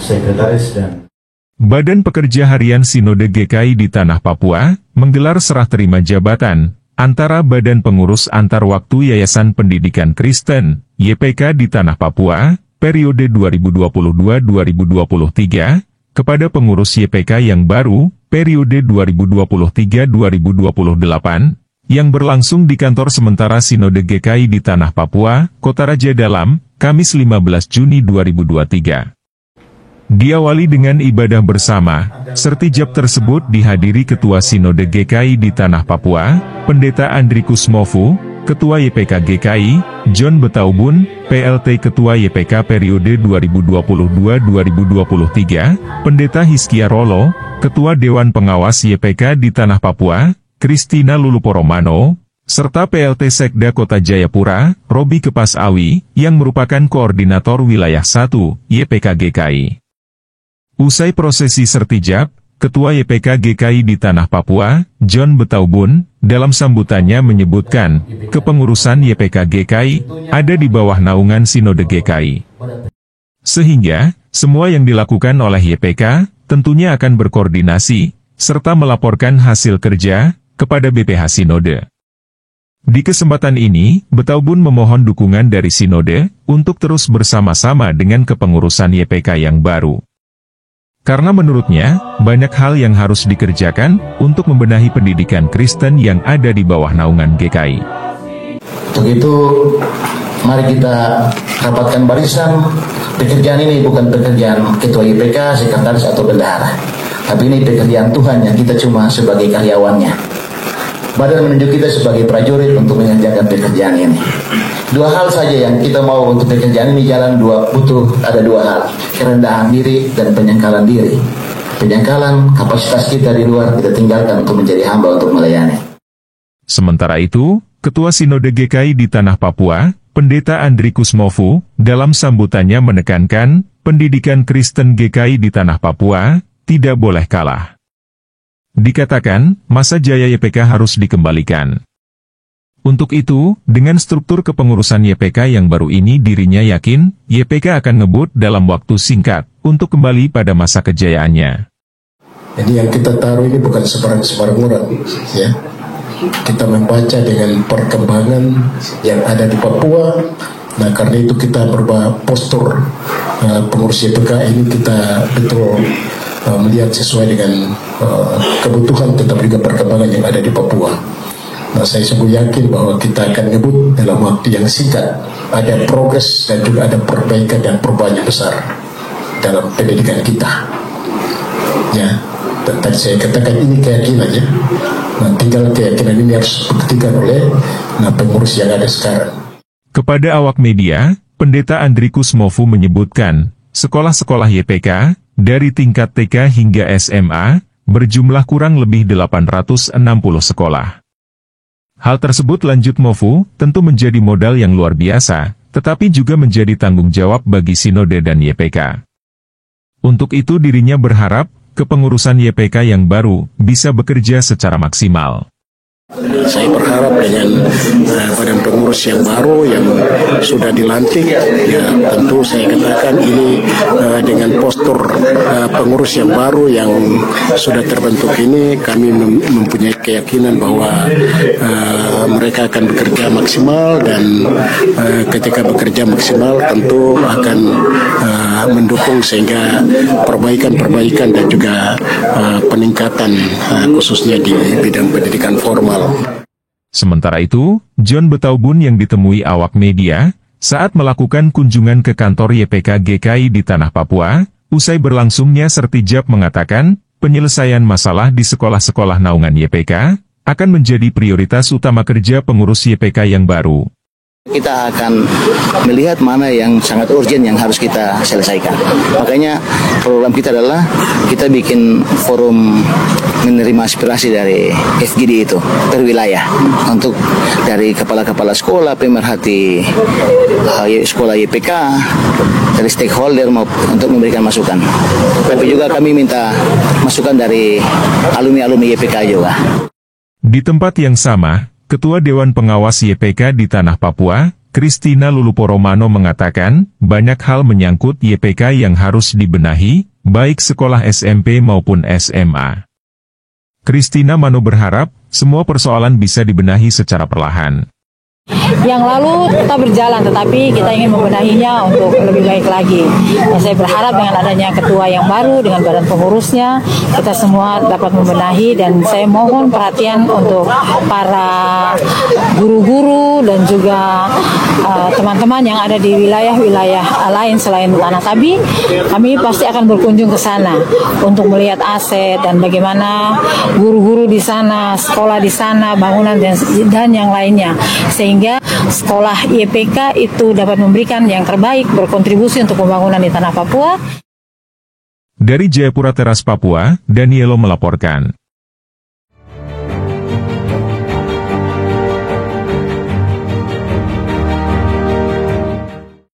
sekretaris dan Badan Pekerja Harian Sinode GKI di Tanah Papua menggelar serah terima jabatan antara Badan Pengurus Antar Waktu Yayasan Pendidikan Kristen YPK di Tanah Papua periode 2022-2023 kepada pengurus YPK yang baru periode 2023-2028 yang berlangsung di kantor sementara Sinode GKI di Tanah Papua, Kota Raja Dalam, Kamis 15 Juni 2023. Diawali dengan ibadah bersama, sertijab tersebut dihadiri Ketua Sinode GKI di Tanah Papua, Pendeta Andri Kusmofu, Ketua YPK GKI, John Betaubun, PLT Ketua YPK periode 2022-2023, Pendeta Hiskia Rolo, Ketua Dewan Pengawas YPK di Tanah Papua, Kristina Luluporomano, serta PLT Sekda Kota Jayapura, Robi Kepas Awi, yang merupakan Koordinator Wilayah 1, YPK GKI. Usai prosesi sertijab, Ketua YPK GKI di Tanah Papua, John Betaubun, dalam sambutannya menyebutkan, kepengurusan YPK GKI ada di bawah naungan Sinode GKI. Sehingga, semua yang dilakukan oleh YPK, tentunya akan berkoordinasi, serta melaporkan hasil kerja, kepada BPH Sinode. Di kesempatan ini, Betaubun memohon dukungan dari Sinode, untuk terus bersama-sama dengan kepengurusan YPK yang baru. Karena menurutnya, banyak hal yang harus dikerjakan untuk membenahi pendidikan Kristen yang ada di bawah naungan GKI. Untuk itu, mari kita rapatkan barisan. Pekerjaan ini bukan pekerjaan Ketua YPK, Sekretaris atau Bendahara. Tapi ini pekerjaan Tuhan yang kita cuma sebagai karyawannya. Badan menunjuk kita sebagai prajurit untuk mengerjakan pekerjaan ini. Dua hal saja yang kita mau untuk pekerjaan ini jalan, ada dua hal. Kerendahan diri dan penyangkalan diri. Penyangkalan kapasitas kita di luar kita tinggalkan untuk menjadi hamba untuk melayani. Sementara itu, Ketua Sinode GKI di Tanah Papua, Pendeta Andri Kusmofu, dalam sambutannya menekankan, pendidikan Kristen GKI di Tanah Papua tidak boleh kalah. Dikatakan, masa jaya YPK harus dikembalikan. Untuk itu, dengan struktur kepengurusan YPK yang baru ini dirinya yakin, YPK akan ngebut dalam waktu singkat, untuk kembali pada masa kejayaannya. Jadi yang kita taruh ini bukan sebarang-sebarang orang, ya. Kita membaca dengan perkembangan yang ada di Papua. Nah, karena itu kita berubah postur pengurus YPK ini kita betul melihat sesuai dengan kebutuhan tetap juga perkembangan yang ada di Papua. Nah, saya sungguh yakin bahwa kita akan ngebut dalam waktu yang singkat. Ada progres dan juga ada perbaikan dan perubahan yang besar dalam pendidikan kita. Ya, dan tadi saya katakan ini keyakinan ya. Nah, tinggal keyakinan ini harus dibuktikan oleh pengurus yang ada sekarang. Kepada awak media, Pendeta Andri Kusmofu menyebutkan, sekolah-sekolah YPK, dari tingkat TK hingga SMA, berjumlah kurang lebih 860 sekolah. Hal tersebut lanjut Mofu, tentu menjadi modal yang luar biasa, tetapi juga menjadi tanggung jawab bagi Sinode dan YPK. Untuk itu dirinya berharap, kepengurusan YPK yang baru, bisa bekerja secara maksimal. Saya berharap dengan badan pengurus yang baru yang sudah dilantik, ya tentu saya katakan ini dengan postur pengurus yang baru yang sudah terbentuk ini, kami mempunyai keyakinan bahwa mereka akan bekerja maksimal dan ketika bekerja maksimal tentu akan mendukung sehingga perbaikan dan juga peningkatan khususnya di bidang pendidikan formal. Sementara itu, John Betaubun yang ditemui awak media, saat melakukan kunjungan ke kantor YPK GKI di Tanah Papua, usai berlangsungnya sertijab mengatakan, penyelesaian masalah di sekolah-sekolah naungan YPK, akan menjadi prioritas utama kerja pengurus YPK yang baru. Kita akan melihat mana yang sangat urgent yang harus kita selesaikan. Makanya program kita adalah kita bikin forum menerima aspirasi dari FGD itu per wilayah untuk dari kepala-kepala sekolah, pemerhati sekolah YPK, dari stakeholder untuk memberikan masukan. Tapi juga kami minta masukan dari alumni-alumni YPK juga. Di tempat yang sama, Ketua Dewan Pengawas YPK di Tanah Papua, Christina Luluporo-Mano mengatakan, banyak hal menyangkut YPK yang harus dibenahi, baik sekolah SMP maupun SMA. Christina Mano berharap, semua persoalan bisa dibenahi secara perlahan. Yang lalu tetap berjalan, tetapi kita ingin membenahinya untuk lebih baik lagi. Dan saya berharap dengan adanya ketua yang baru, dengan badan pengurusnya, kita semua dapat membenahi. Dan saya mohon perhatian untuk para guru-guru dan juga teman-teman yang ada di wilayah-wilayah lain selain Tanah Tabi. Kami pasti akan berkunjung ke sana untuk melihat aset dan bagaimana guru-guru di sana, sekolah di sana, bangunan dan yang lainnya. Sehingga sekolah YPK itu dapat memberikan yang terbaik, berkontribusi untuk pembangunan di tanah Papua. Dari Jayapura Teras, Papua, Danielo melaporkan.